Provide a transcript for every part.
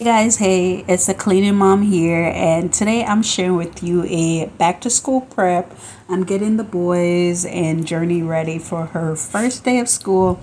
Hey guys, hey, it's a cleaning mom here, and today I'm sharing with you a back to school prep. I'm getting the boys and Journey ready for her first day of school.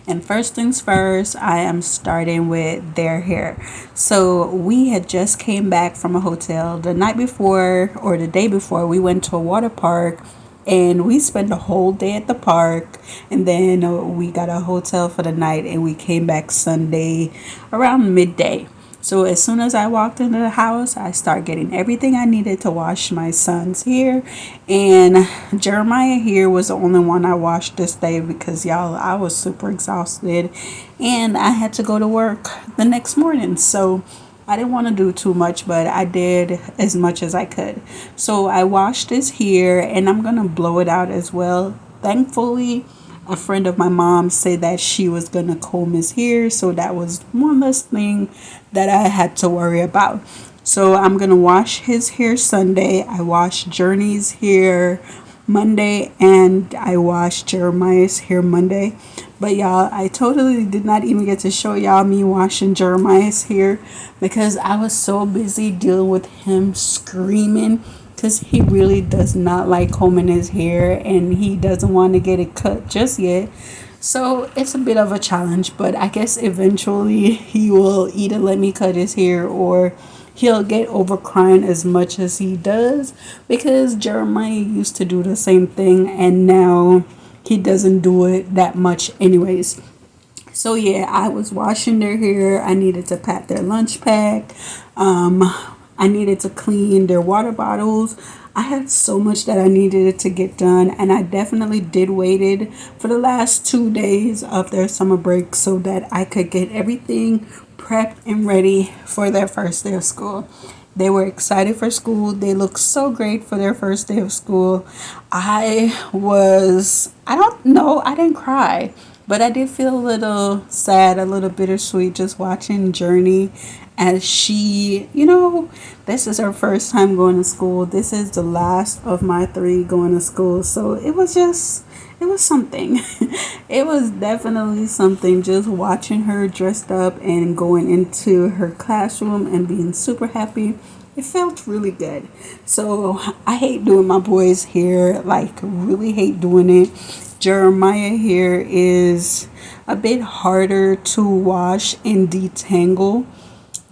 And first things first, I am starting with their hair. So we had just came back from a hotel the night before or the day before. We went to a water park and we spent the whole day at the park, and then we got a hotel for the night and we came back Sunday around midday. So as soon as I walked into the house, I start getting everything I needed to wash my son's hair. And Jeremiah here was the only one I washed this day because y'all, I was super exhausted and I had to go to work the next morning. So I didn't want to do too much, but I did as much as I could. So I washed his hair and I'm going to blow it out as well. Thankfully, a friend of my mom said that she was going to comb his hair. So that was one less thing that I had to worry about. So I'm going to wash his hair Sunday. I washed Journey's hair Monday and I washed Jeremiah's hair Monday. But y'all, I totally did not even get to show y'all me washing Jeremiah's hair because I was so busy dealing with him screaming because he really does not like combing his hair and he doesn't want to get it cut just yet. So it's a bit of a challenge, but I guess eventually he will either let me cut his hair or he'll get over crying as much as he does because Jeremiah used to do the same thing and now he doesn't do it that much anyways. So yeah, I was washing their hair. I needed to pack their lunch pack. I needed to clean their water bottles. I had so much that I needed to get done, and I definitely did waited for the last 2 days of their summer break so that I could get everything prepped and ready for their first day of school. They were excited for school. They looked so great for their first day of school. I don't know, I didn't cry, but I did feel a little sad, a little bittersweet just watching Journey as this is her first time going to school. This is the last of my three going to school. So it was something. It was definitely something just watching her dressed up and going into her classroom and being super happy. It felt really good. So I hate doing my boys' hair, like really hate doing it. Jeremiah hair is a bit harder to wash and detangle.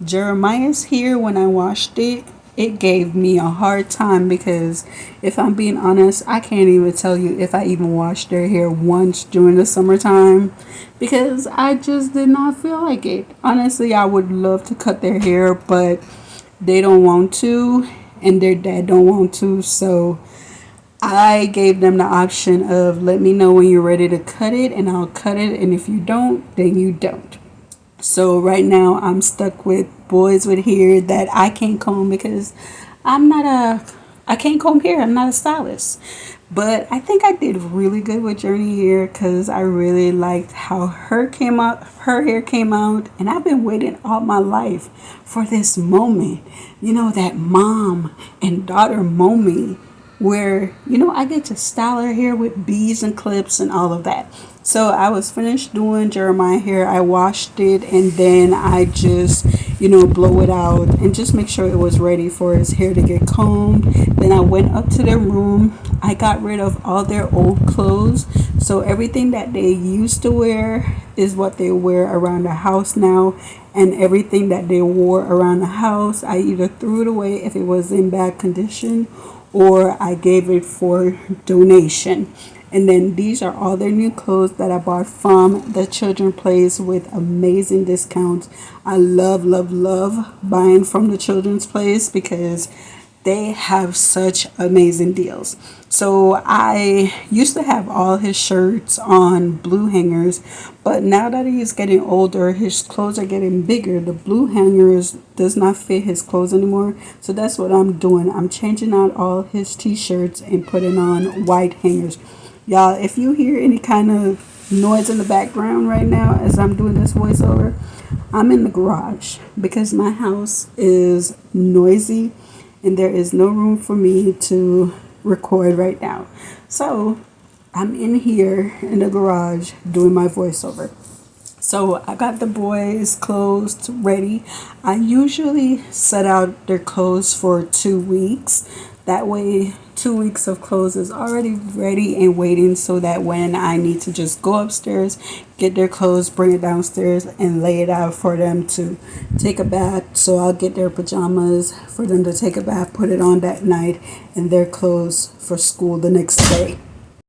Jeremiah's hair, when I washed it, it gave me a hard time because if I'm being honest, I can't even tell you if I even washed their hair once during the summertime because I just did not feel like it. Honestly, I would love to cut their hair, but they don't want to and their dad don't want to. So I gave them the option of let me know when you're ready to cut it and I'll cut it, and if you don't, then you don't. So right now I'm stuck with boys with hair that I can't comb because I'm not a I can't comb hair. I'm not a stylist. But I think I did really good with Journey here because I really liked how her hair came out, and I've been waiting all my life for this moment. That mom and daughter moment where I get to style her hair with beads and clips and all of that. So I was finished doing Jeremiah hair. I washed it and then I just blow it out and just make sure it was ready for his hair to get combed. Then I went up to their room. I got rid of all their old clothes, so everything that they used to wear is what they wear around the house now, and everything that they wore around the house I either threw it away if it was in bad condition or I gave it for donation. And then these are all their new clothes that I bought from the children place with amazing discounts. I love, love, love buying from the children's place because they have such amazing deals. So I used to have all his shirts on blue hangers, but now that he's getting older, his clothes are getting bigger. The blue hangers does not fit his clothes anymore. So that's what I'm doing. I'm changing out all his t-shirts and putting on white hangers. Y'all, if you hear any kind of noise in the background right now as I'm doing this voiceover, I'm in the garage because my house is noisy and there is no room for me to record right now. So I'm in here in the garage doing my voiceover. So I got the boys' clothes ready. I usually set out their clothes for 2 weeks. That way, 2 weeks of clothes is already ready and waiting so that when I need to just go upstairs, get their clothes, bring it downstairs, and lay it out for them to take a bath. So I'll get their pajamas for them to take a bath, put it on that night, and their clothes for school the next day.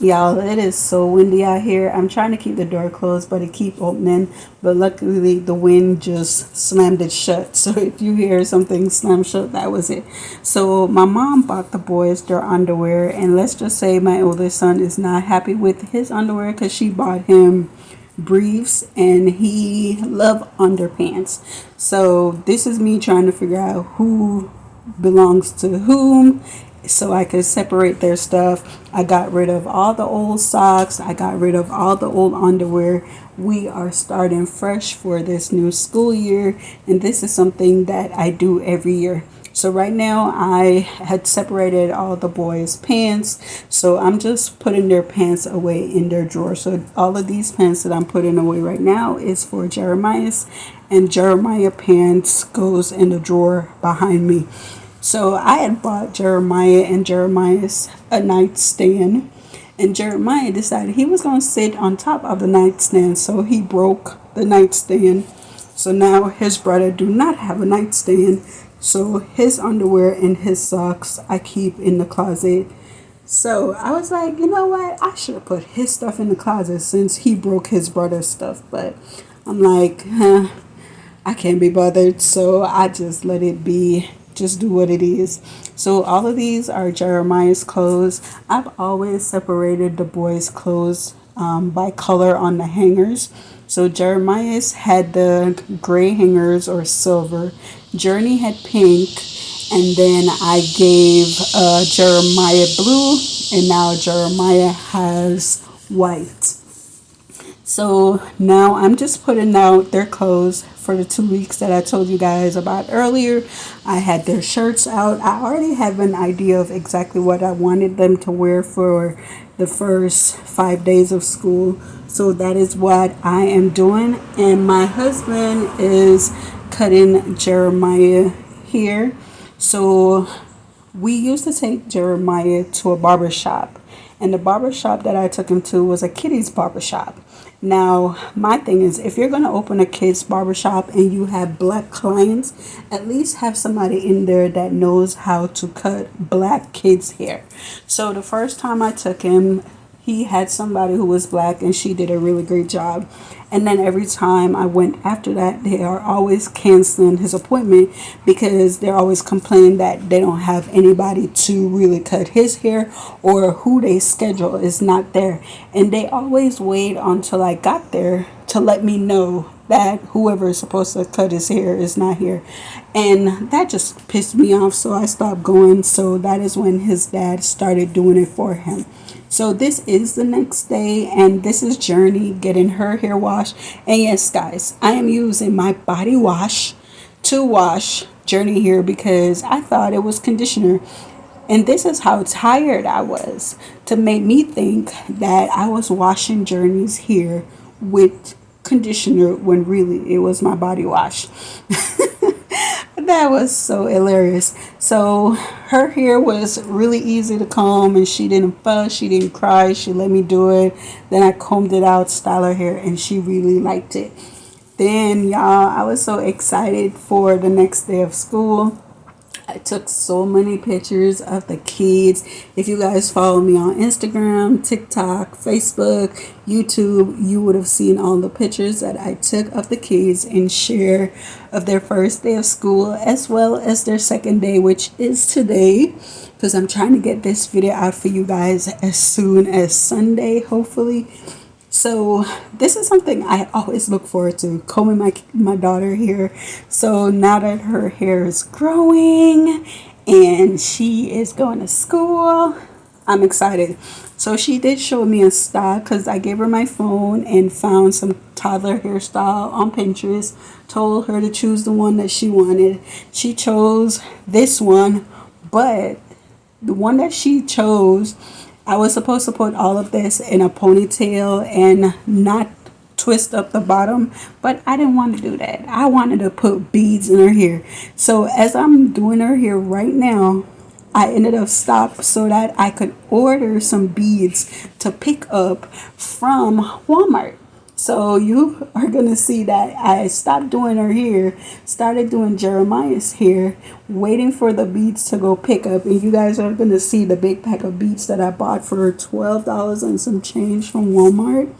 Y'all, it is so windy out here. I'm trying to keep the door closed, but it keep opening. But luckily, the wind just slammed it shut. So if you hear something slam shut, that was it. So my mom bought the boys their underwear, and let's just say my oldest son is not happy with his underwear because she bought him briefs and he love underpants. So this is me trying to figure out who belongs to whom so I could separate their stuff. I got rid of all the old socks. I got rid of all the old underwear. We are starting fresh for this new school year, and this is something that I do every year. So right now I had separated all the boys' pants. So I'm just putting their pants away in their drawer. So all of these pants that I'm putting away right now is for Jeremiah's, and Jeremiah pants goes in the drawer behind me. So I had bought Jeremiah and Jeremiah's a nightstand, and Jeremiah decided he was going to sit on top of the nightstand, so he broke the nightstand. So now his brother do not have a nightstand, so his underwear and his socks I keep in the closet. So I was like, you know what? I should have put his stuff in the closet since he broke his brother's stuff. But I'm like, I can't be bothered, so I just let it be. Just do what it is. So all of these are Jeremiah's clothes. I've always separated the boys' clothes by color on the hangers. So Jeremiah's had the gray hangers or silver. Journey had pink. And then I gave Jeremiah blue. And now Jeremiah has white. So now I'm just putting out their clothes for the 2 weeks that I told you guys about earlier. I had their shirts out. I already have an idea of exactly what I wanted them to wear for the first 5 days of school. So that is what I am doing. And my husband is cutting Jeremiah here. So we used to take Jeremiah to a barber shop. And the barber shop that I took him to was a kiddie's barber shop. Now, my thing is, if you're going to open a kid's barbershop and you have black clients, at least have somebody in there that knows how to cut black kids' hair. So the first time I took him, he had somebody who was black and she did a really great job. And then every time I went after that, they are always canceling his appointment because they're always complaining that they don't have anybody to really cut his hair, or who they schedule is not there. And they always wait until I got there to let me know that whoever is supposed to cut his hair is not here. And that just pissed me off, so I stopped going. So that is when his dad started doing it for him. So this is the next day, and this is Journey getting her hair washed. And yes, guys, I am using my body wash to wash Journey hair because I thought it was conditioner. And this is how tired I was to make me think that I was washing Journey's hair with conditioner when really it was my body wash. That was so hilarious. So her hair was really easy to comb, and she didn't fuss, she didn't cry, she let me do it. Then I combed it out, styled her hair, and she really liked it. Then y'all, I was so excited for the next day of school. I took so many pictures of the kids. If you guys follow me on Instagram, TikTok, Facebook, YouTube, you would have seen all the pictures that I took of the kids and share of their first day of school as well as their second day, which is today, because I'm trying to get this video out for you guys as soon as Sunday, hopefully. So this is something I always look forward to, combing my daughter hair. So now that her hair is growing and she is going to school, I'm excited. So she did show me a style because I gave her my phone and found some toddler hairstyle on Pinterest. Told her to choose the one that she wanted. She chose this one, but the one that she chose, I was supposed to put all of this in a ponytail and not twist up the bottom, but I didn't want to do that. I wanted to put beads in her hair. So as I'm doing her hair right now, I ended up stopped so that I could order some beads to pick up from Walmart. So you are going to see that I stopped doing her hair, started doing Jeremiah's hair, waiting for the beads to go pick up. And you guys are going to see the big pack of beads that I bought for $12 and some change from Walmart.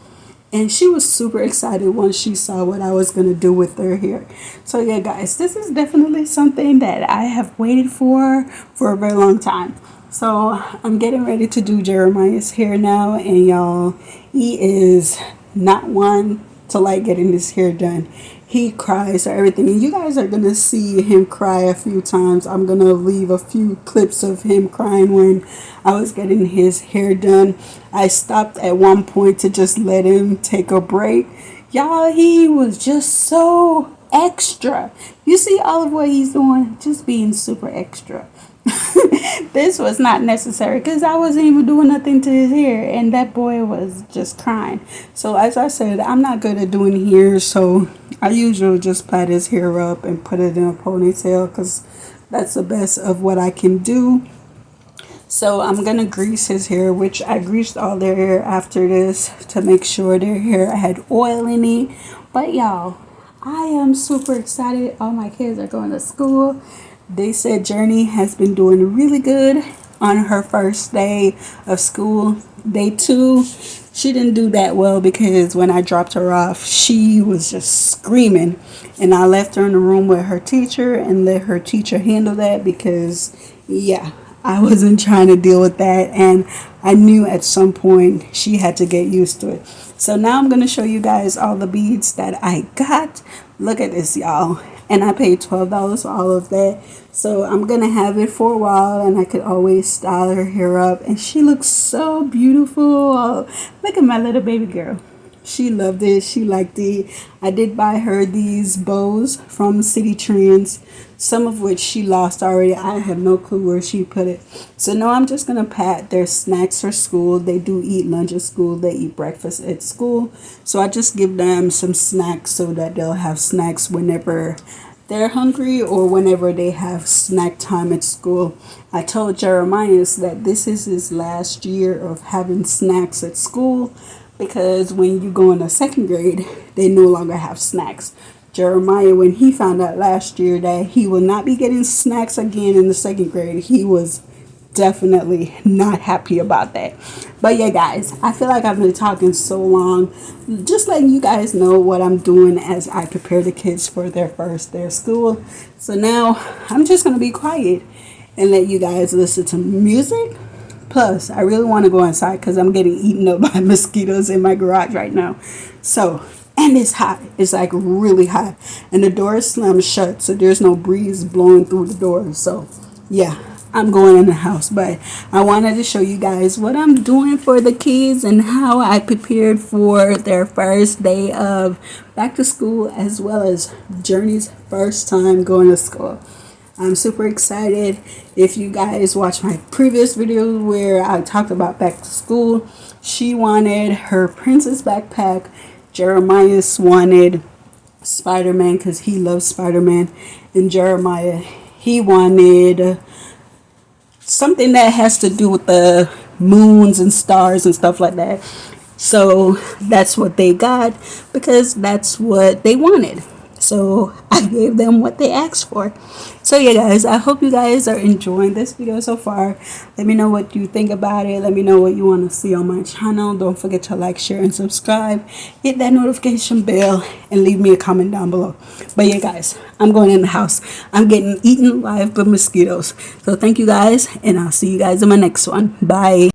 And she was super excited once she saw what I was going to do with her hair. So yeah, guys, this is definitely something that I have waited for a very long time. So I'm getting ready to do Jeremiah's hair now. And y'all, he is not one to like getting his hair done. He cries for everything, and you guys are gonna see him cry a few times. I'm gonna leave a few clips of him crying when I was getting his hair done. I stopped at one point to just let him take a break. Y'all, he was just so extra. You see all of what he's doing, just being super extra. This was not necessary because I wasn't even doing nothing to his hair, and that boy was just crying. So as I said, I'm not good at doing hair, so I usually just plait his hair up and put it in a ponytail because that's the best of what I can do. So I'm gonna grease his hair, which I greased all their hair after this to make sure their hair had oil in it. But y'all, I am super excited. All my kids are going to school. They said Journey has been doing really good on her first day of school. Day 2, she didn't do that well because when I dropped her off, she was just screaming. And I left her in the room with her teacher and let her teacher handle that because, yeah, I wasn't trying to deal with that. And I knew at some point she had to get used to it. So now I'm going to show you guys all the beads that I got. Look at this, y'all. And I paid $12 for all of that. So I'm going to have it for a while, and I could always style her hair up. And she looks so beautiful. Look at my little baby girl. She loved it. She liked it. I did buy her these bows from City Trends, some of which she lost already. I have no clue where she put it. So now I'm just going to pat their snacks for school. They do eat lunch at school. They eat breakfast at school. So I just give them some snacks so that they'll have snacks whenever they're hungry or whenever they have snack time at school. I told Jeremiah that this is his last year of having snacks at school, because when you go into second grade, they no longer have snacks. Jeremiah, when he found out last year that he will not be getting snacks again in the second grade, he was definitely not happy about that. But yeah, guys, I feel like I've been talking so long, just letting you guys know what I'm doing as I prepare the kids for their first day of school. So now I'm just going to be quiet and let you guys listen to music. Plus, I really want to go inside because I'm getting eaten up by mosquitoes in my garage right now. So, and it's hot. It's like really hot. And the door is slammed shut, so there's no breeze blowing through the door. So, yeah, I'm going in the house. But I wanted to show you guys what I'm doing for the kids and how I prepared for their first day of back to school, as well as Journey's first time going to school. I'm super excited. If you guys watch my previous video where I talked about back to school, she wanted her princess backpack. Jeremiah wanted Spider-Man because he loves Spider-Man. And Jeremiah, he wanted something that has to do with the moons and stars and stuff like that. So that's what they got because that's what they wanted. So I gave them what they asked for. So yeah, guys, I hope you guys are enjoying this video so far. Let me know what you think about it. Let me know what you want to see on my channel. Don't forget to like, share, and subscribe. Hit that notification bell and leave me a comment down below. But yeah, guys, I'm going in the house. I'm getting eaten alive by mosquitoes. So thank you guys, and I'll see you guys in my next one. Bye.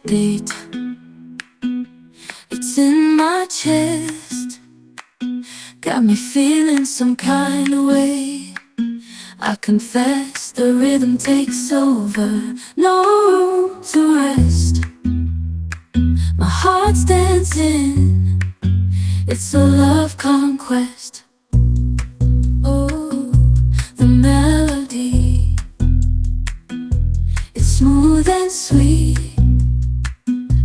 beat. It's in my chest, got me feeling some kind of way. I confess the rhythm takes over, no room to rest. My heart's dancing, it's a love conquest. Oh, the melody, it's smooth and sweet,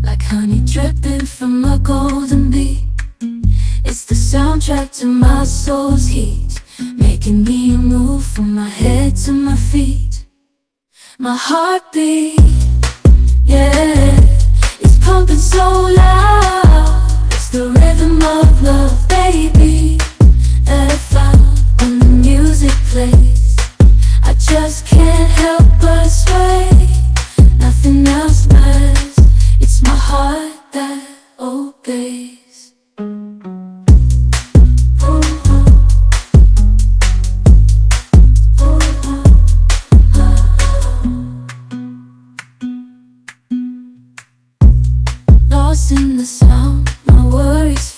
like honey dripping from a golden bee. It's the soundtrack to my soul's heat, making me move from my head to my feet. My heartbeat, yeah, it's pumping so loud. It's the rhythm of love, baby, that I found when the music plays. I just can't help but sway, nothing else matters. It's my heart that obeys. Lost in the sound, my worries